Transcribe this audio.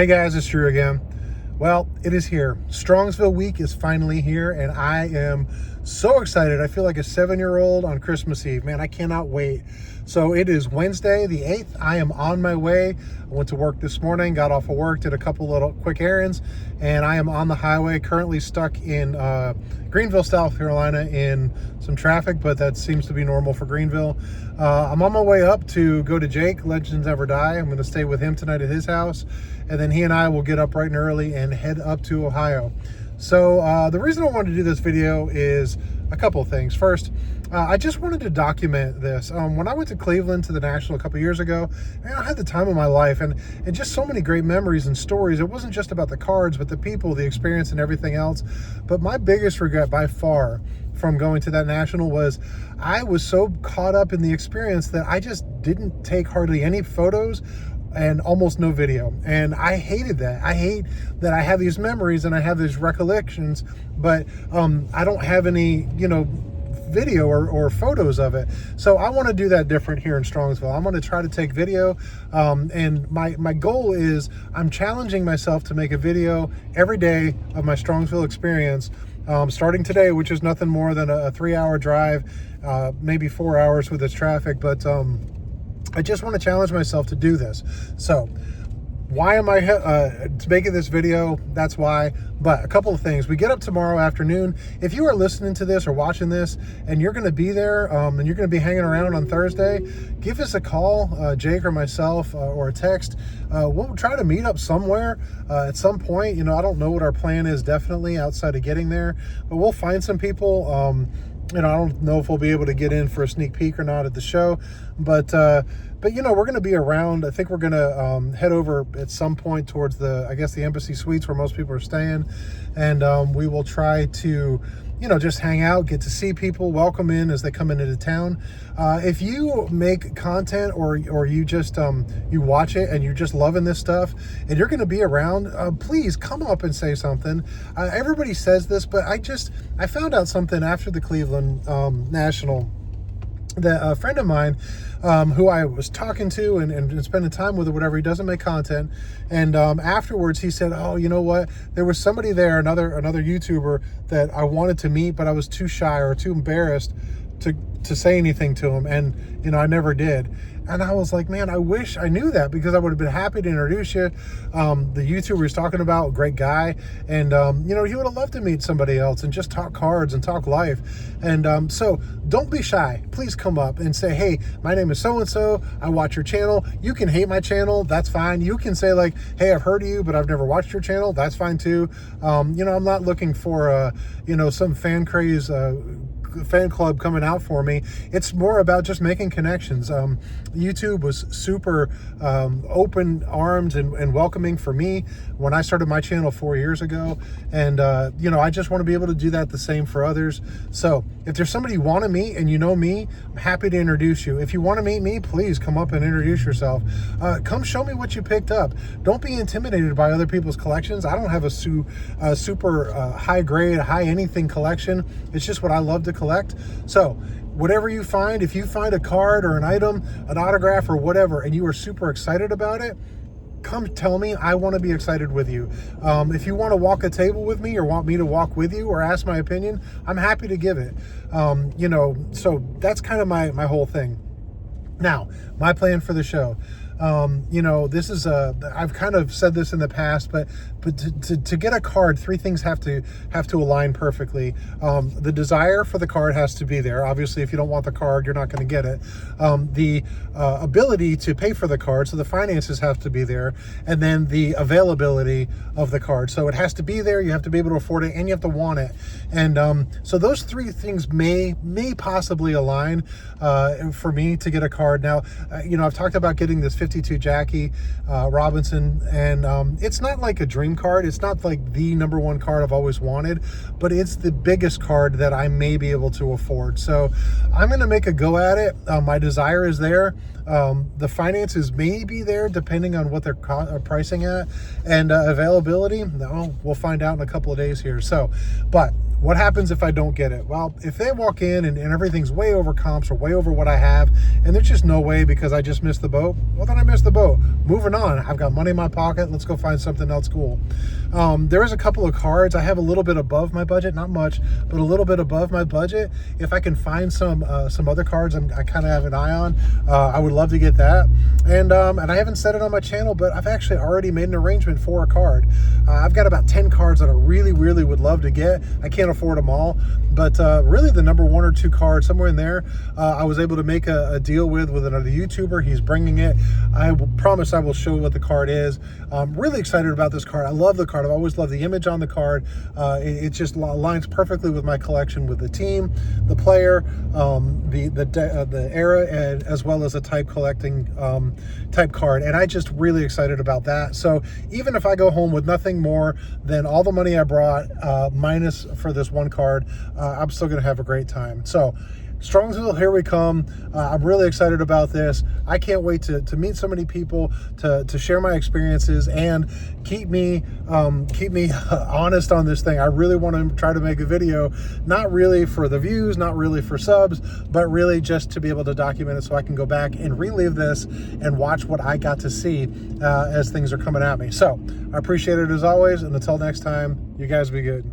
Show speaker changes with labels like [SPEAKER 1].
[SPEAKER 1] Hey guys, it's Drew again. Well, it is here. Strongsville week is finally here, and I am so excited. I feel like a 7-year-old on Christmas Eve. Man, I cannot wait. So it is Wednesday, the 8th. I am on my way. I went to work this morning, got off of work, did a couple little quick errands, and I am on the highway, currently stuck in Greenville, South Carolina in some traffic, but that seems to be normal for Greenville. I'm on my way up to go to Jake, Legends Never Die. I'm going to stay with him tonight at his house, and then he and I will get up bright and early and head up to Ohio. So the reason I wanted to do this video is a couple of things. First, I just wanted to document this. When I went to Cleveland to the National a couple years ago, man, I had the time of my life and just so many great memories and stories. It wasn't just about the cards, but the people, the experience, and everything else. But my biggest regret by far from going to that National was I was so caught up in the experience that I just didn't take hardly any photos and almost no video. And I hated that. I hate that I have these memories and I have these recollections, but I don't have any, video or photos of it. So I want to do that different here in Strongsville. I'm going to try to take video, and my goal is I'm challenging myself to make a video every day of my Strongsville experience, starting today, which is nothing more than a 3-hour drive, maybe 4 hours with this traffic, but I just want to challenge myself to do this. So why am I making this video? That's why. But a couple of things. We get up tomorrow afternoon. If you are listening to this or watching this and you're going to be there and you're going to be hanging around on Thursday, give us a call, Jake or myself, or a text. We'll try to meet up somewhere at some point. I don't know what our plan is definitely outside of getting there, but we'll find some people. I don't know if we'll be able to get in for a sneak peek or not at the show, but we're going to be around. I think we're going to head over at some point towards the Embassy Suites where most people are staying, and we will try to, just hang out, get to see people, welcome in as they come into town. If you make content or you just you watch it and you're just loving this stuff and you're going to be around, please come up and say something. Everybody says this, but I found out something after the Cleveland National that a friend of mine who I was talking to and spending time with or whatever, he doesn't make content, and afterwards he said, oh, you know what, there was somebody there, another YouTuber that I wanted to meet, but I was too shy or too embarrassed to say anything to him, and I never did. And I was like, man, I wish I knew that, because I would have been happy to introduce you. The YouTuber he's talking about, great guy. And, he would have loved to meet somebody else and just talk cards and talk life. And so don't be shy. Please come up and say, hey, my name is so-and-so. I watch your channel. You can hate my channel. That's fine. You can say like, hey, I've heard of you, but I've never watched your channel. That's fine too. I'm not looking for, some fan craze, fan club coming out for me. It's more about just making connections. YouTube was super open armed and welcoming for me when I started my channel 4 years ago, and I just want to be able to do that the same for others. So if there's somebody you want to meet and you know me, I'm happy to introduce you. If you want to meet me, please come up and introduce yourself. Come show me what you picked up. Don't be intimidated by other people's collections. I don't have a super high grade, high anything collection. It's just what I love to collect. So whatever you find, if you find a card or an item, an autograph or whatever, and you are super excited about it, come tell me. I want to be excited with you. If you want to walk a table with me or want me to walk with you or ask my opinion, I'm happy to give it. So that's kind of my whole thing. Now, my plan for the show. This is I've kind of said this in the past, but to get a card, 3 things have to align perfectly. The desire for the card has to be there. Obviously, if you don't want the card, you're not going to get it. The ability to pay for the card, so the finances have to be there, and then the availability of the card. So it has to be there. You have to be able to afford it, and you have to want it. And so those 3 things may possibly align for me to get a card. Now, I've talked about getting this 52 Jackie Robinson, and it's not like a dream card. It's not like the #1 card I've always wanted, but it's the biggest card that I may be able to afford. So I'm going to make a go at it. My desire is there. The finances may be there depending on what they're pricing at, and availability, no, we'll find out in a couple of days here. So, but What happens if I don't get it? Well, if they walk in and everything's way over comps or way over what I have, and there's just no way because I just missed the boat, well, then I missed the boat. Moving on. I've got money in my pocket. Let's go find something else cool. There is a couple of cards I have a little bit above my budget, not much, but a little bit above my budget. If I can find some other cards I kind of have an eye on, I would love to get that. And I haven't said it on my channel, but I've actually already made an arrangement for a card. I've got about 10 cards that I really would love to get. I can't afford them all, but really the number 1 or 2 cards somewhere in there, I was able to make a deal with another YouTuber. He's bringing it. I will promise I will show you what the card is. I'm really excited about this card. I love the card. I've always loved the image on the card. It just aligns perfectly with my collection, with the team, the player, the era, and as well as a type collecting type card. And I just really excited about that. So even if I go home with nothing more than all the money I brought, minus for this one card, I'm still gonna have a great time. So Strongsville, here we come. I'm really excited about this. I can't wait to meet so many people, to share my experiences, and keep me honest on this thing. I really want to try to make a video, not really for the views, not really for subs, but really just to be able to document it so I can go back and relive this and watch what I got to see as things are coming at me. So I appreciate it as always, and until next time, you guys be good.